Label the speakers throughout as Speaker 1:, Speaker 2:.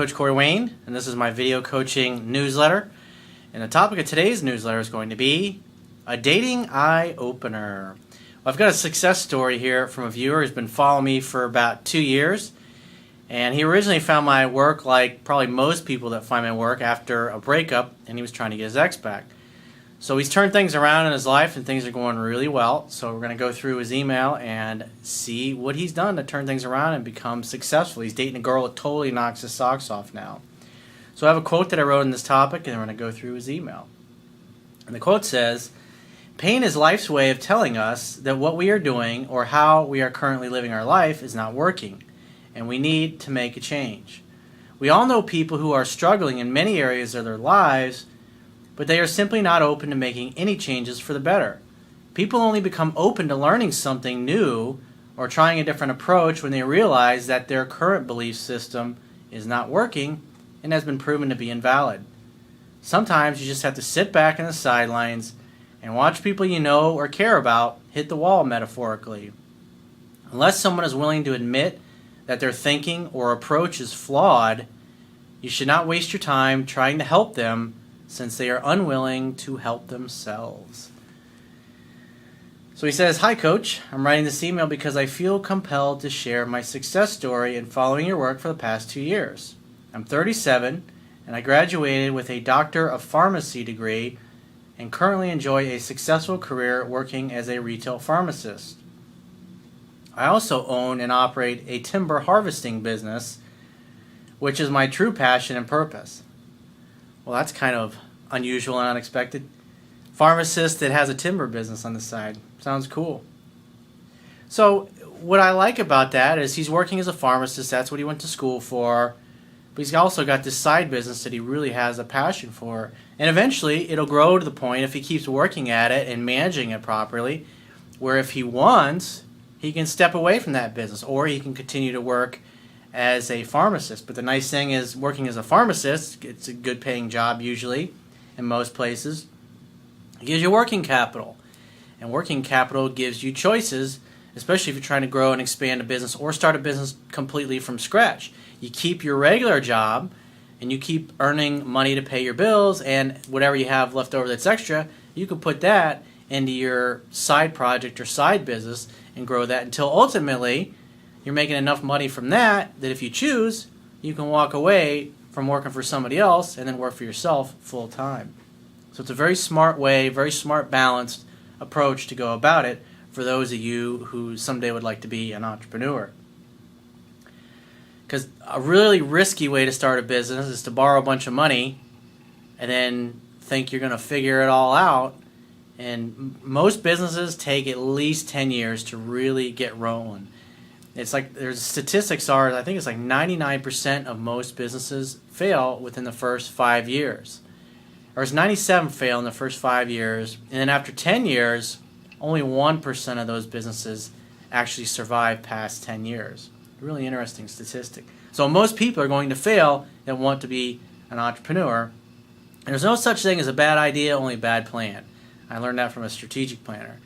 Speaker 1: Coach Corey Wayne, and this is my video coaching newsletter. And the topic of today's newsletter is going to be a dating eye-opener. Well, I've got a success story here from a viewer who's been following me for about 2 years. And he originally found my work, like probably most people that find my work, after a breakup, and he was trying to get his ex back. So he's turned things around in his life, and things are going really well. So we're going to go through his email and see what he's done to turn things around and become successful. He's dating a girl that totally knocks his socks off now. So I have a quote that I wrote in this topic, and we're going to go through his email. And the quote says, "Pain is life's way of telling us that what we are doing or how we are currently living our life is not working, and we need to make a change. We all know people who are struggling in many areas of their lives, but they are simply not open to making any changes for the better. People only become open to learning something new or trying a different approach when they realize that their current belief system is not working and has been proven to be invalid. Sometimes you just have to sit back in the sidelines and watch people you know or care about hit the wall, metaphorically. Unless someone is willing to admit that their thinking or approach is flawed, you should not waste your time trying to help them, since they are unwilling to help themselves." So he says, "Hi Coach, I'm writing this email because I feel compelled to share my success story in following your work for the past 2 years. I'm 37 and I graduated with a Doctor of Pharmacy degree and currently enjoy a successful career working as a retail pharmacist. I also own and operate a timber harvesting business, which is my true passion and purpose." Well, that's kind of unusual and unexpected. Pharmacist that has a timber business on the side. Sounds cool. So what I like about that is he's working as a pharmacist. That's what he went to school for. But he's also got this side business that he really has a passion for. And eventually it'll grow to the point, if he keeps working at it and managing it properly, where if he wants, he can step away from that business, or he can continue to work as a pharmacist. But the nice thing is, working as a pharmacist, it's a good paying job usually in most places. It gives you working capital, and working capital gives you choices, especially if you're trying to grow and expand a business or start a business completely from scratch. You keep your regular job and you keep earning money to pay your bills, and whatever you have left over that's extra, you can put that into your side project or side business and grow that until ultimately you're making enough money from that if you choose, you can walk away from working for somebody else and then work for yourself full time. So it's a very smart way, very smart, balanced approach to go about it for those of you who someday would like to be an entrepreneur. Because a really risky way to start a business is to borrow a bunch of money and then think you're going to figure it all out. And most businesses take at least 10 years to really get rolling. It's like, there's statistics are, I think it's like 99% of most businesses fail within the first 5 years. Or it's 97 fail in the first 5 years, and then after 10 years, only 1% of those businesses actually survive past 10 years. Really interesting statistic. So most people are going to fail that want to be an entrepreneur. And there's no such thing as a bad idea, only a bad plan. I learned that from a strategic planner.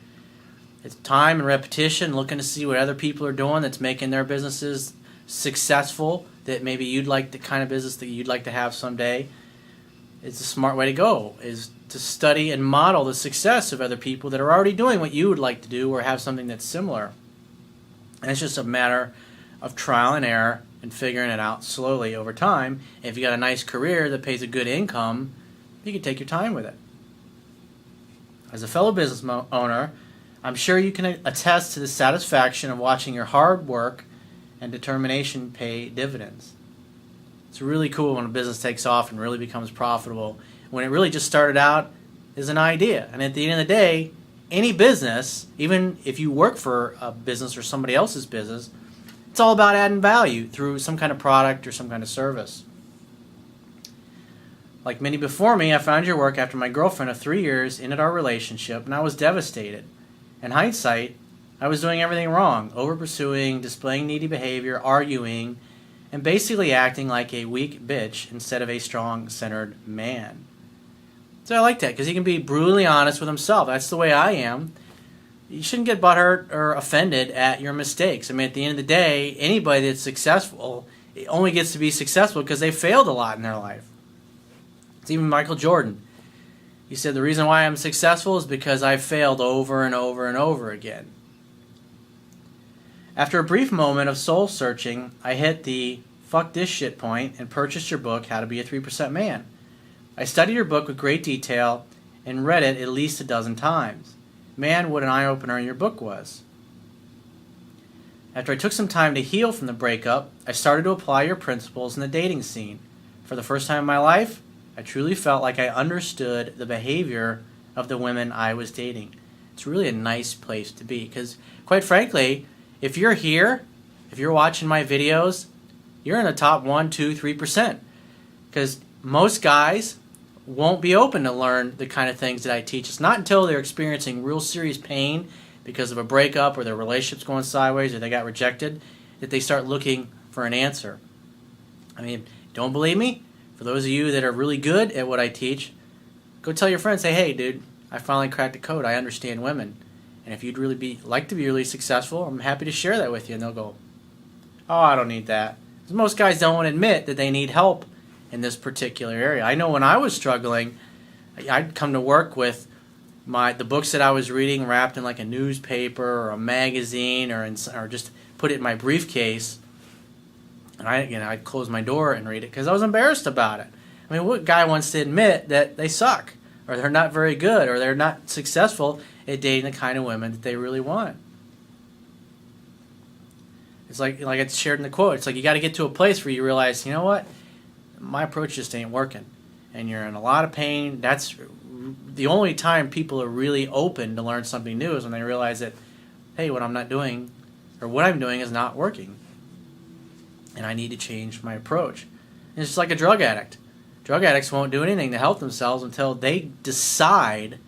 Speaker 1: It's time and repetition, looking to see what other people are doing that's making their businesses successful, that maybe you'd like the kind of business that you'd like to have someday. It's a smart way to go, is to study and model the success of other people that are already doing what you would like to do or have something that's similar. And it's just a matter of trial and error and figuring it out slowly over time. If you got a nice career that pays a good income, you can take your time with it. As a fellow business owner, I'm sure you can attest to the satisfaction of watching your hard work and determination pay dividends. It's really cool when a business takes off and really becomes profitable, when it really just started out as an idea. And at the end of the day, any business, even if you work for a business or somebody else's business, it's all about adding value through some kind of product or some kind of service. Like many before me, I found your work after my girlfriend of 3 years ended our relationship, and I was devastated. In hindsight, I was doing everything wrong, over-pursuing, displaying needy behavior, arguing, and basically acting like a weak bitch instead of a strong-centered man. So I like that, because he can be brutally honest with himself. That's the way I am. You shouldn't get butthurt or offended at your mistakes. I mean, at the end of the day, anybody that's successful only gets to be successful because they failed a lot in their life. It's even Michael Jordan. He said, the reason why I'm successful is because I failed over and over and over again. After a brief moment of soul searching, I hit the fuck this shit point and purchased your book, How to Be a 3% Man. I studied your book with great detail and read it at least a dozen times. Man, what an eye-opener your book was. After I took some time to heal from the breakup, I started to apply your principles in the dating scene. For the first time in my life, I truly felt like I understood the behavior of the women I was dating. It's really a nice place to be because, quite frankly, if you're here, if you're watching my videos, you're in the top 1, 2, 3%. Because most guys won't be open to learn the kind of things that I teach. It's not until they're experiencing real serious pain because of a breakup or their relationship's going sideways or they got rejected that they start looking for an answer. I mean, don't believe me? For those of you that are really good at what I teach, go tell your friends, say, hey, dude, I finally cracked the code. I understand women. And if you'd really like to be really successful, I'm happy to share that with you. And they'll go, oh, I don't need that. Because most guys don't admit that they need help in this particular area. I know when I was struggling, I'd come to work with the books that I was reading wrapped in like a newspaper or a magazine or just put it in my briefcase. And I'd close my door and read it because I was embarrassed about it. I mean, what guy wants to admit that they suck or they're not very good or they're not successful at dating the kind of women that they really want? It's like it's shared in the quote. It's like you got to get to a place where you realize, you know what? My approach just ain't working. And you're in a lot of pain. That's the only time people are really open to learn something new is when they realize that, hey, what I'm not doing or what I'm doing is not working. And I need to change my approach. And it's just like a drug addict. Drug addicts won't do anything to help themselves until they decide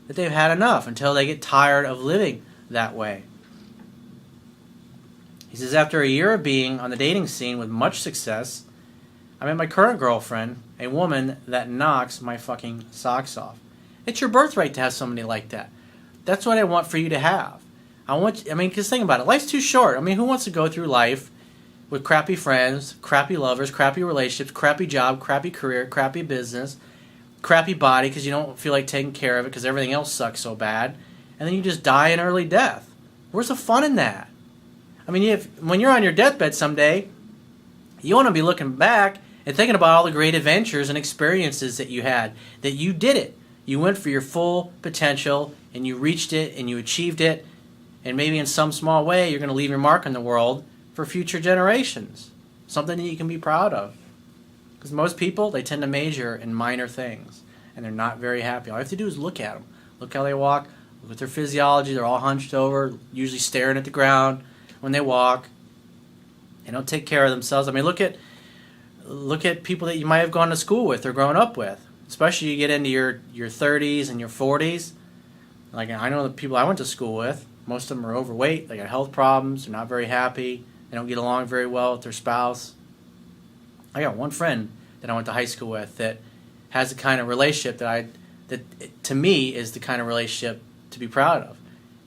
Speaker 1: that they've had enough, until they get tired of living that way. He says, after a year of being on the dating scene with much success, I met my current girlfriend, a woman that knocks my fucking socks off. It's your birthright to have somebody like that. That's what I want for you to have. Because think about it. Life's too short. I mean, who wants to go through life with crappy friends, crappy lovers, crappy relationships, crappy job, crappy career, crappy business, crappy body because you don't feel like taking care of it because everything else sucks so bad, and then you just die an early death? Where's the fun in that? I mean, when you're on your deathbed someday, you want to be looking back and thinking about all the great adventures and experiences that you had, that you did it. You went for your full potential, and you reached it, and you achieved it, and maybe in some small way you're going to leave your mark in the world for future generations. Something that you can be proud of. Because most people, they tend to major in minor things, and they're not very happy. All you have to do is look at them. Look how they walk. Look at their physiology. They're all hunched over, usually staring at the ground when they walk. They don't take care of themselves. I mean, look at people that you might have gone to school with or grown up with. Especially you get into your 30s and your 40s. Like, I know the people I went to school with, most of them are overweight. They got health problems. They're not very happy. They don't get along very well with their spouse. I got one friend that I went to high school with that has the kind of relationship that to me is the kind of relationship to be proud of.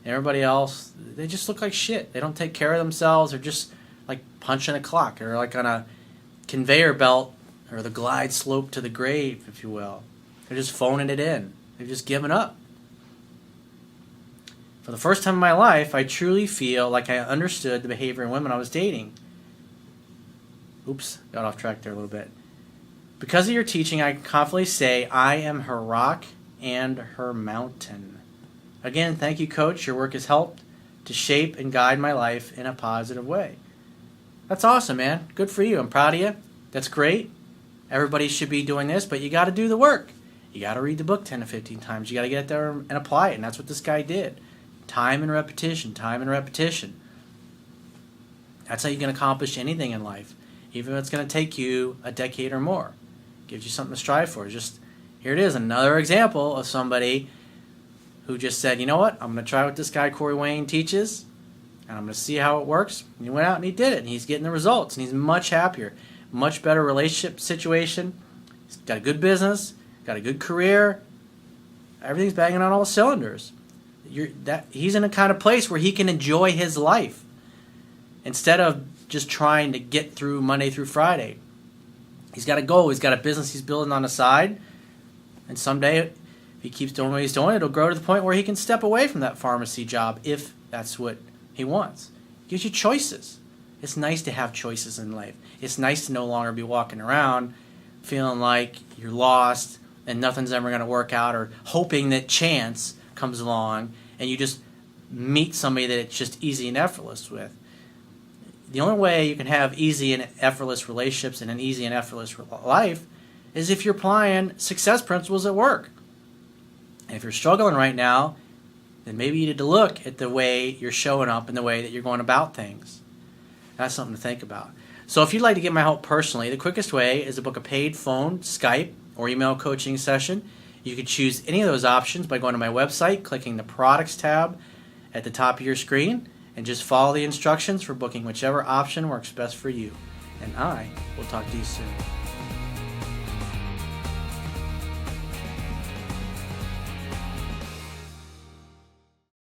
Speaker 1: And everybody else, they just look like shit. They don't take care of themselves. They're just like punching a clock. They're like on a conveyor belt or the glide slope to the grave, if you will. They're just phoning it in. They're just giving up. For the first time in my life, I truly feel like I understood the behavior in women I was dating. Oops, got off track there a little bit. Because of your teaching, I can confidently say I am her rock and her mountain. Again, thank you, Coach. Your work has helped to shape and guide my life in a positive way. That's awesome, man. Good for you. I'm proud of you. That's great. Everybody should be doing this, but you got to do the work. You got to read the book 10 to 15 times. You got to get there and apply it, and that's what this guy did. Time and repetition, time and repetition. That's how you can accomplish anything in life, even if it's going to take you a decade or more. Gives you something to strive for. Just here it is, another example of somebody who just said, you know what, I'm going to try what this guy Corey Wayne teaches, and I'm going to see how it works. And he went out and he did it, and he's getting the results, and he's much happier, much better relationship situation. He's got a good business, got a good career. Everything's banging on all cylinders. He's in a kind of place where he can enjoy his life instead of just trying to get through Monday through Friday. He's got a goal. He's got a business he's building on the side. And someday, if he keeps doing what he's doing, it'll grow to the point where he can step away from that pharmacy job if that's what he wants. It gives you choices. It's nice to have choices in life. It's nice to no longer be walking around feeling like you're lost and nothing's ever going to work out, or hoping that chance comes along and you just meet somebody that it's just easy and effortless with. The only way you can have easy and effortless relationships and an easy and effortless life is if you're applying success principles at work. And if you're struggling right now, then maybe you need to look at the way you're showing up and the way that you're going about things. That's something to think about. So if you'd like to get my help personally, the quickest way is to book a paid phone, Skype, or email coaching session. You can choose any of those options by going to my website, clicking the products tab at the top of your screen, and just follow the instructions for booking whichever option works best for you. And I will talk to you soon.